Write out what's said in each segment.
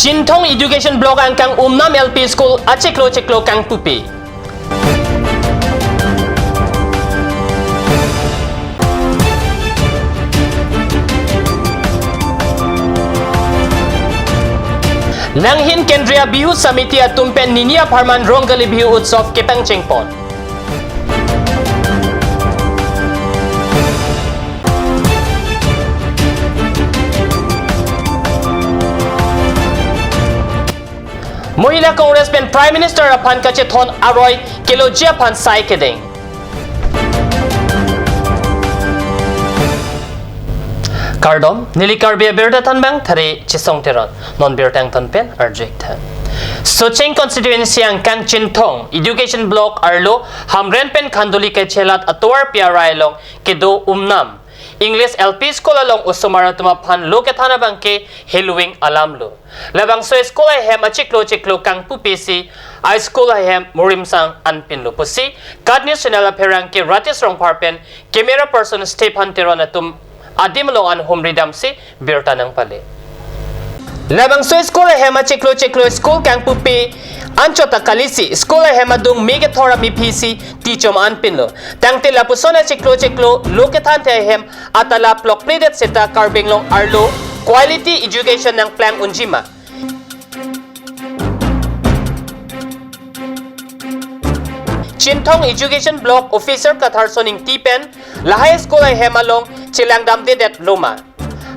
Cintong Education Block ang kang Umnam LP School at Cheklo kang Pupi. Langhin Kendriya Bihu Samiti at Tumpen Ninia Parman Rongali Bihu Utsav Kepang Chengpon. Mohila Congress pen Prime Minister apan Kachethon Aroy Kilojia pan Sai Kedeng. Kardom Nili Karbia Berda Tanbang Tari Chisong Teron Non Bertang Tanpen Arjektan. Socheng constituency ang Kang Cintong Education Block Arlo Hamren pen Kanduli Kechelat Atuar Piarailong Kedo Umnam English LP School along Usumara Tumapan Lokethana Bangke Heluing Alamlo. Labang so school ay hem achiklo kang pupisi ay school ay hem murimsang anpinlo pusi kadni senala perang ke ratis rong parpen camera person Stephen Teron atum adimlo an humridam si berta ng pali. Labang so school ay hem achiklo school kang pupi Anchota Kalisi, School ay hemadung Megethora Mipisi, Tichom Anpinlo. Tangte lapusona chiklo, Loketante ay hem atala plok plidet seta Karbinglong Arlo, Quality Education ng Plang Unjima. Cintong Education Block Officer Katharsoning Tipen, Lahay School ay hemalong Chilangdam Didet Luma.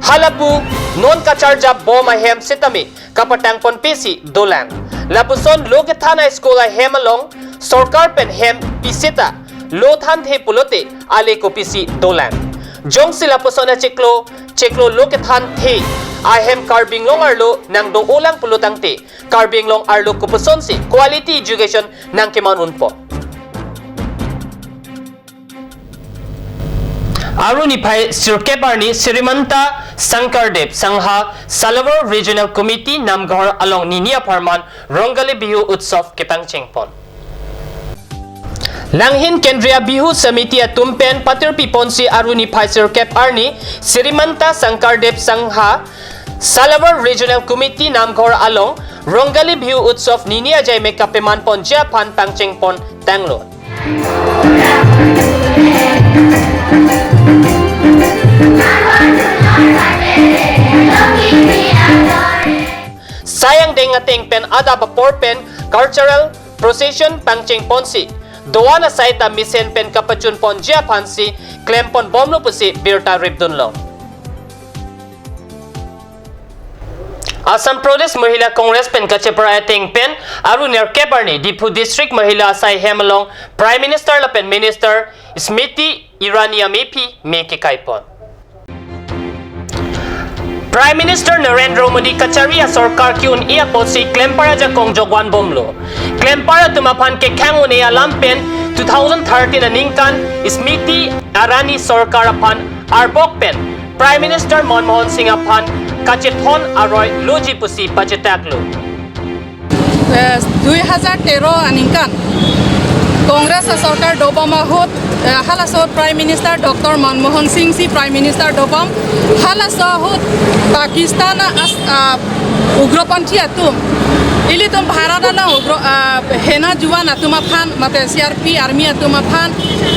Halapu, non kacharja bom ay hem sitami, kapatang ponpisi, Dolang. Lapuson Lokethana School ay hemalong Sorkar pen hem pisita Lothan he pulote ale ko pisi Dolan Jong sila puson na cheklo Lokethan he ay hem Karbinglong Arlo nang do ulang pulutang te Karbinglong Arlo kupuson si Quality Education ng Kimanunpo. Aruni Pai Sirkeparni Sirimanta Sankardev Sangha Salawar Regional Committee Namgahar along Ninia Parman Rongali Bihu Utsav Kepang Chengpon. Langhin Kendriya Bihu Samiti at Tumpen Patirpi Ponsi Aruni Pai Sirkeparni Sirimanta Sankardev Sangha Salawar Regional Committee Namgahar along Rongali Bihu Utsav Ninia Jaime Kapeman Pon Japan Pang Chengpon Tanglo. Sayang ding ating pen ada bapor pen cultural procession pangching ponsi doa na saita misen pen kapachun pon jia pansi klempon bomlo pusi birta ribdunlo. Assam Pradesh Mahila Congress pen kachepra ating pen Arunir Kebarni Dipu District Mahila Sai Hemalong Prime Minister la pen Minister Smriti Irani Mepi Meki Kaipon. Prime Minister Narendra Modi Kacharia Sarkar Kyun Ia Posi Klempara Jakong Jogwan Bomlo. Klempara tumapan ke Kangun Ia Lampen 2013 na Ningkan Smriti Irani Sarkar apan Arbok pen Prime Minister Manmohan Singh apan Kachethon Aroy Loji Pusi Pachetaklo. 2013 aningkan Congress Sarkar Dobam Mahut Halasot Prime Minister Dr. Manmohan Singh si Prime Minister Dobam Halasot Pakistan Ugropanthi atum Ili tum Bharat ala Hena Juwan atumaphan mate CRP Army atumaphan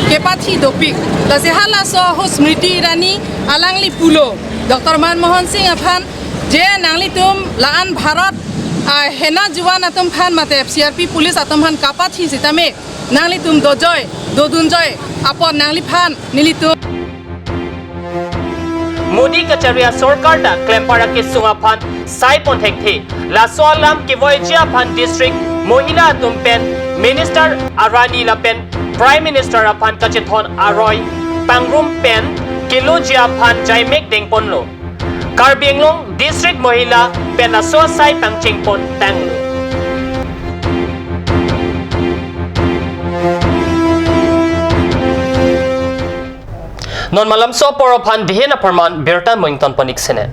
Kepathi dopik Lase Halasot Smriti Irani Alangli Pulo Dr. Manmohan Singh aphan Je nangli tum laan Bharat Hena Juwan atumaphan mate CRP Police atumaphan Kapathi sitame Nangli tum dojoy, dodunjoy, apon nangli phan, nilitum. Modi Kacharia Sarkar da Klempara ke Sungaphan Sai Ponthekthi Lasoalam ke Voijia Phan District Mohila Tumpen Minister Arani Lapen Prime Minister Aphan Kachethon Aroy Pangrum Pen Kilojia Phan Jaimek Dengponlo Karbinglong District Mohila Pen Laso Sai Pangchengpon Tanglo. Non malam so poropan dihina parman berta moington panik sene.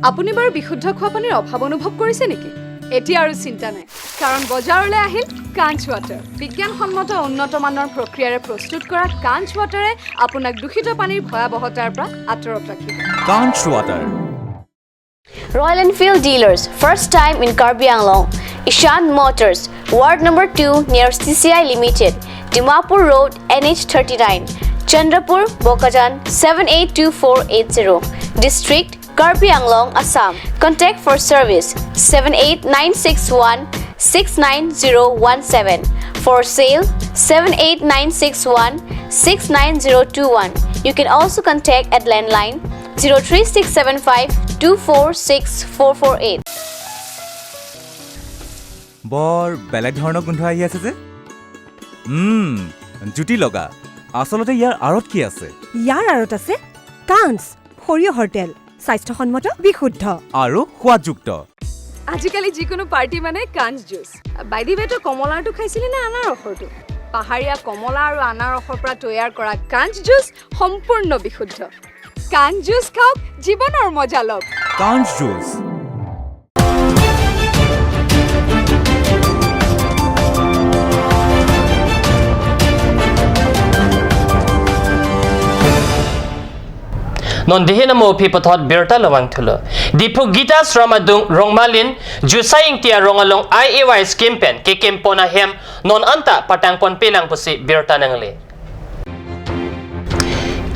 আপুনি বাৰু বিশুদ্ধ খোৱা পানীৰ অভাৱ অনুভৱ কৰিছে নেকি এতিয়া আৰু চিন্তা নাই কাৰণ বজাৰলৈ আহিল কাঞ্চ ৱাটাৰ বিজ্ঞানসন্মত উন্নত মানৰ প্ৰক্ৰিয়াৰে প্ৰস্তুত কৰা কাঞ্চ ৱাটাৰে আপোনাক দূষিত পানীৰ ভয়াৱহতাৰ পৰা আঁতৰত ৰাখিব Conch Water. Royal Enfield dealers, first time in Karbi Anglong. Ishan Motors, Ward number 2 near CCI Limited, Dimapur Road, NH39, Chandrapur, Bokajan 782480, District, Karbi Anglong, Assam. Contact for service 78961 69017. For sale 78961 69021. You can also contact at landline 03675 246448. বৰ বেলেগ ধৰণৰ গোন্ধ আহি আছে যে জুতি লগা আচলতে ইয়াৰ আঁৰত কি আছে ইয়াৰ আঁৰত আছে কাঞ্চ সৰিয়হৰ তেল স্বাস্থ্যসন্মত বিশুদ্ধ আৰু সোৱাদযুক্ত আজিকালি যিকোনো পাৰ্টি মানে কাঞ্চ জুচ বাইদি বেটো কমলাৰটো খাইছিলি না আনাৰসৰটো পাহাৰীয়া কমলা আৰু আনাৰসৰ পৰা তৈয়াৰ কৰা কাঞ্চ জুচ সম্পূৰ্ণ বিশুদ্ধ কাঞ্চ জুচ খাওক জীৱনৰ মজা লওক Conch Juice. Non dihin mo pipotot birta lawang tulo. Dipu gita sramadung rongmalin jusaying tia rongalong IEY skimpen kikimpo na hem non anta patangpon pilang pusi birta nangli.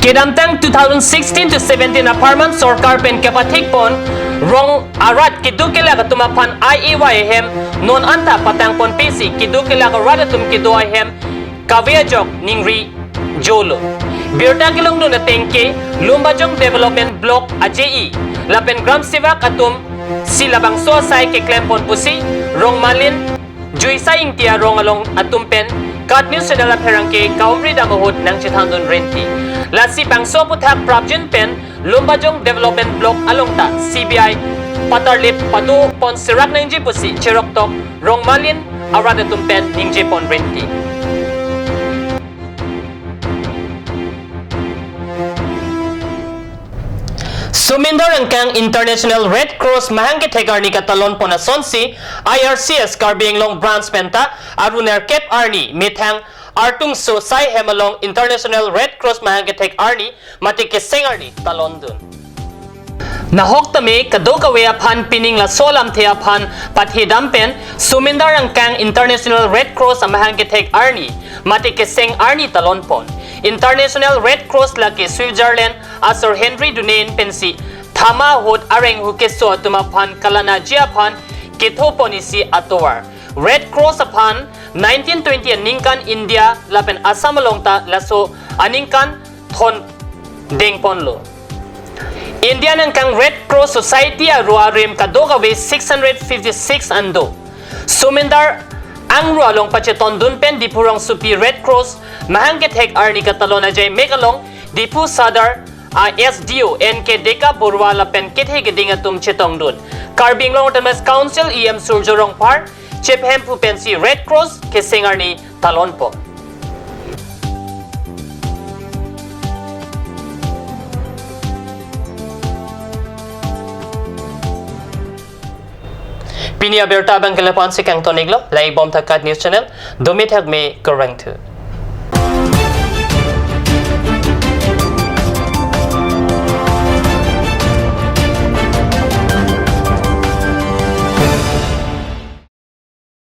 Kidamtang 2016 to 17 apartment sorkar pen kapatik pon rong arat kidukila katumapan IEY hem non anta patangpon pisi kidukila karadatum kidoy hem kaviajok ningri jolo. Birta kilong no na tengke Lumbajong Development Block AJE Lapen Gram Siva Katum Silabang Sosai ke Klempon Pusi Rongmalin Juisaying Tia Rongalong Atumpen Kat News sa dala perangke Kaumri Damahod ng Chithandon Renti Lasi Bang Soputak Prabjun Pen Lumbajong Development Block Alongta CBI Patarlip Padu Pon Sirak ng Pusi Chiroktok Rongmalin Aradatumpen ng Jepon Renti Sumindar ang kang International Red Cross mahanggi tegarni katalon po na sonsi IRCS Karbi Anglong Branch Penta aruner Kep Arni mithang Artung Sosai Hemalong International Red Cross mahanggi teg Arni matikiseng Arni talon dun. Nahok tami kadokawe apan pining la solam te apan pathidampen sumindar ang kang International Red Cross mahanggi teg Arni matikiseng Arni talon pon. International Red Cross laki Switzerland asor Henry Dunain pensi thama hot areng hukeso tumapan kalana jiapan kitho ponisi atowar Red Cross apan 1920 ningkan India lapen Assam longta laso aningkan thon dengponlo India nang kang Red Cross Society aruarim kadogawe 656 ando sumindar ang rualong pacheton dunpen dipurong supi Red Cross mahangget hek arni katalon ajay megalong dipu sadar SDO NK Deka Burwala pen kithe gedinga tum chetong dun Karbing Long Tamas Council EM Surjorong Par Chephem pu pensi Red Cross keseng arni talon po Pinia Berta bang kalapan si Kang Toniglo, Lai Bom Takat News Channel, Dumitag me Korang tu.